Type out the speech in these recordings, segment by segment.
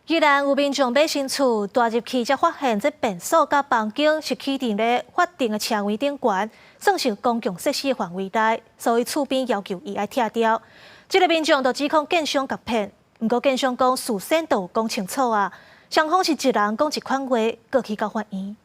既然有民众买新厝，踏入去才发现这便所甲房间是起伫咧法定的车位顶悬，算是公共设施的范围内，所以厝边要求伊爱拆掉。这个民众就指控建商诈骗，不过建商讲事先都有讲清楚啊，双方是一人讲一款话，过去到法院。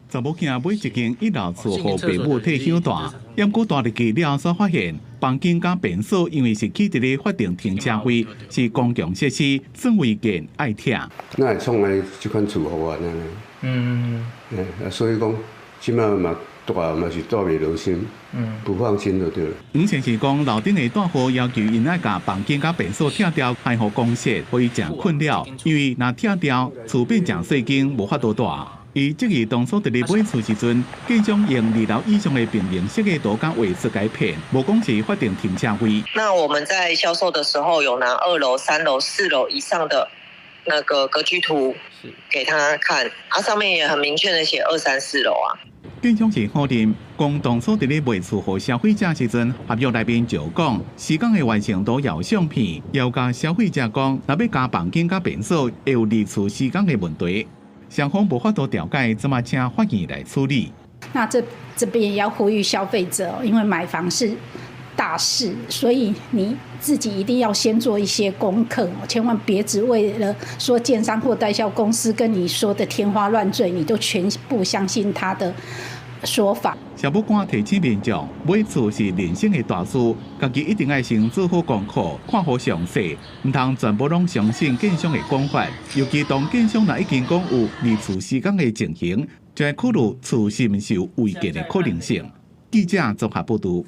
查某囝买一间一楼厝，互爸母替休大，验过大日期了所发现，房间甲便所因为是起伫咧法定停车位，是公共设施，算违建爱拆。那会创来这款厝互我安尼？所以讲，即摆嘛是住袂落心，不放心就对了。黄先生讲，楼顶的大户要求因爱甲房间甲便所拆掉，还互公社非常困扰，因为若拆掉，厝变成细间，无法度住。伊即日当初伫咧买厝时阵，建商用2楼以上的平面设计图甲画质改骗，无讲是法定停车位。那我们在销售的时候，有拿2楼、3楼、4楼以上的那个格局图给他看，它上面也很明确的写2、3、4楼啊。建商是否认，讲当初伫咧卖厝予消费者时阵，合约内面就讲时间的完成都要相片，要甲消费者讲，若要加房间甲便所，会有离厝时间的问题。双方无法度调解，怎么请法院来处理？那这边也要呼吁消费者，因为买房是大事，所以你自己一定要先做一些功课，千万别只为了说建商或代销公司跟你说的天花乱坠，你就全部相信他的说法。消保官提醒民众，买厝是人生的大事，家己一定要先做好功课，看好详细，唔通全部拢相信建商的讲法。尤其当建商若已经讲有离厝时间的情形，就会考虑厝是毋是有违建的可能性。记者综合报道。